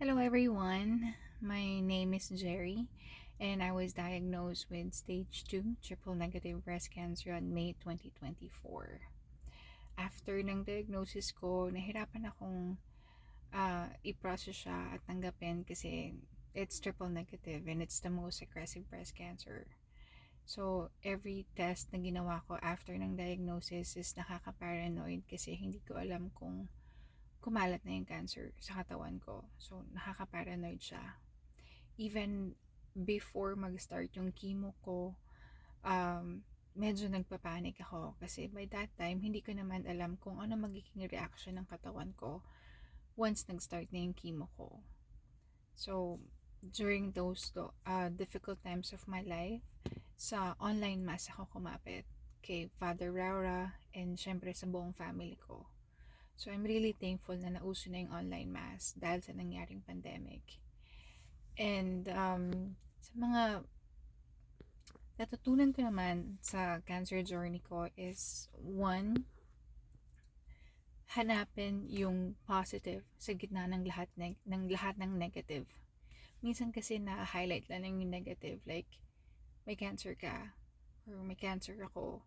Hello, everyone. My name is Jerry, and I was diagnosed with stage 2 triple negative breast cancer on May 2024. After ng diagnosis ko, nahirapan akong i-process siya at tanggapin kasi it's triple negative and it's the most aggressive breast cancer. So, every test na ginawa ko after ng diagnosis is nakaka-paranoid kasi hindi ko alam kung kumalat na yung cancer sa katawan ko. So, nakaka-paranoid siya. Even before mag-start yung chemo ko, medyo nagpapanik ako kasi by that time, hindi ko naman alam kung ano magiging reaction ng katawan ko once nag-start na yung chemo ko. So, during those difficult times of my life, sa online mass ako kumapit kay Father Raura and syempre sa buong family ko. So, I'm really thankful na nauso na yung online mass dahil sa nangyaring pandemic. And sa mga natutunan ko naman sa cancer journey ko is one, hanapin yung positive sa gitna ng lahat ng negative. Minsan kasi na-highlight lang yung negative, like may cancer ka or may cancer ako.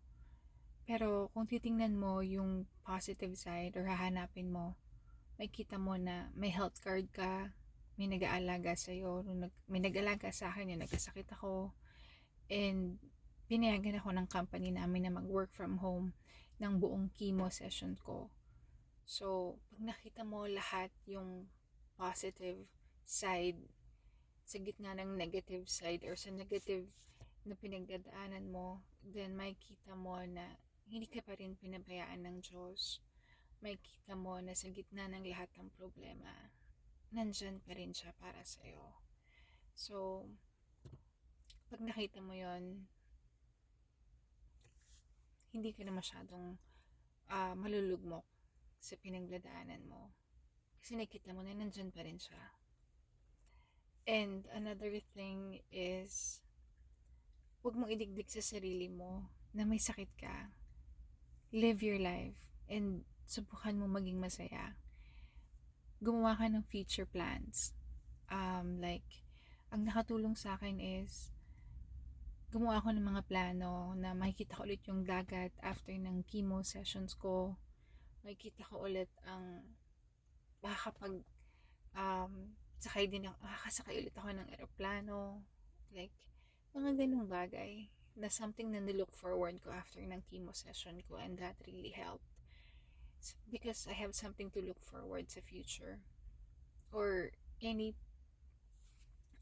Pero kung titingnan mo yung positive side or hahanapin mo, may kita mo na may health card ka, may nag-aalaga sa'yo, may nag-aalaga sa akin yung nagkasakit ako, and pinayagan ako ng company namin na mag-work from home ng buong chemo session ko. So, pag nakita mo lahat yung positive side sa gitna ng negative side or sa negative na pinagdadaanan mo, then may kita mo na hindi ka pa rin pinabayaan ng Diyos. May kita mo na sa gitna ng lahat ng problema, nandyan pa rin siya para sa'yo. So, pag nakita mo yon, hindi ka na masyadong malulugmok sa pinagdadaanan mo. Kasi nakita mo na nandyan pa rin siya. And another thing is, huwag mong idigdig sa sarili mo na may sakit ka. Live your life and subukan mo maging masaya. Gumawa ka ng future plans. Like, ang nakatulong sa akin is, gumawa ako ng mga plano na makikita ko ulit yung dagat after ng chemo sessions ko. Makikita ko ulit ang makakapag makakasakay ulit ako ng eroplano. Like, mga ganung bagay na something na nilook forward ko after ng chemo session ko, and that really helped. Because I have something to look forward sa future. Or any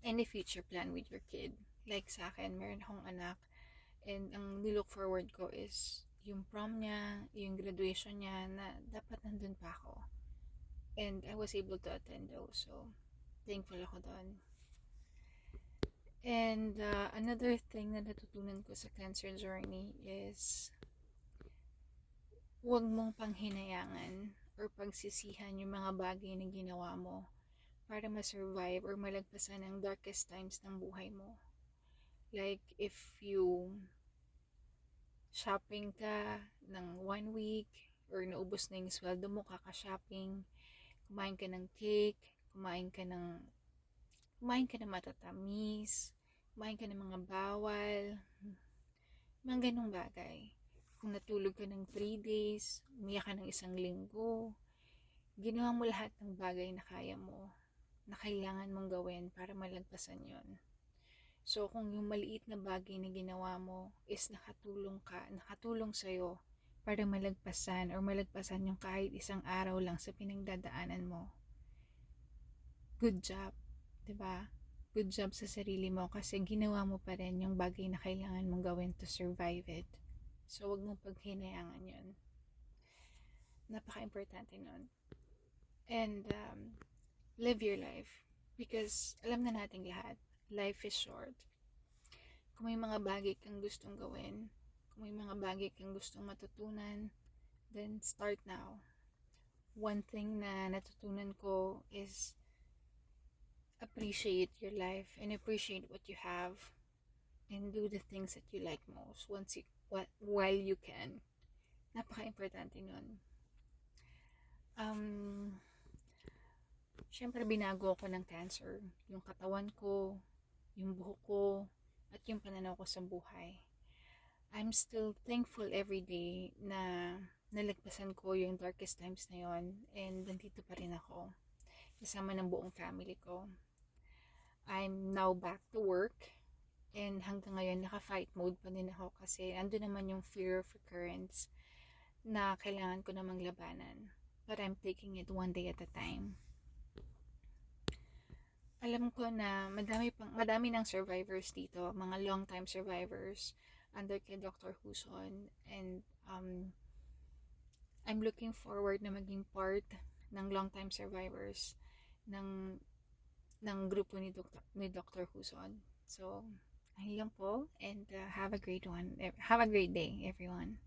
future plan with your kid. Like sa akin, meron akong anak, and ang nilook forward ko is yung prom niya, yung graduation niya, na dapat nandun pa ako. And I was able to attend those. So, thankful ako doon. And another thing na natutunan ko sa cancer journey is huwag mong panghinayangan or pagsisihan yung mga bagay na ginawa mo para ma-survive or malagpasan ang darkest times ng buhay mo. Like, if you shopping ka ng 1 week or naubos na yung sweldo mo kaka-shopping, kumain ka ng cake, kumain ka ng matatamis, kumain ka ng mga bawal, mga ganong bagay. Kung natulog ka ng 3 days, umiyak ka ng 1 linggo, ginawa mo lahat ng bagay na kaya mo, na kailangan mong gawin para malagpasan yon. So, kung yung maliit na bagay na ginawa mo is nakatulong sa'yo para malagpasan yung kahit isang araw lang sa pinagdadaanan mo, good job, 'di ba? Good job sa sarili mo kasi ginawa mo pa rin yung bagay na kailangan mong gawin to survive it. So, wag mong paghinayangan yun. Napaka-importante nun. And, live your life. Because, alam na nating lahat, life is short. Kung may mga bagay kang gustong gawin, kung may mga bagay kang gustong matutunan, then start now. One thing na natutunan ko is appreciate your life and appreciate what you have and do the things that you like most while you can. Napaka-importante nun. Siyempre binago ako ng cancer. Yung katawan ko, yung buhok ko, at yung pananaw ko sa buhay. I'm still thankful every day na nalagpasan ko yung darkest times na yon and nandito pa rin ako kasama ng buong family ko. I'm now back to work and hanggang ngayon naka-fight mode pa din ako kasi ando naman yung fear of recurrence na kailangan ko namang labanan. But I'm taking it one day at a time. Alam ko na madami ng survivors dito, mga long time survivors under kay Dr. Huson, and I'm looking forward na maging part ng long time survivors ng grupo ni Dr. Huson. So, ayun lang po, and have a great day everyone.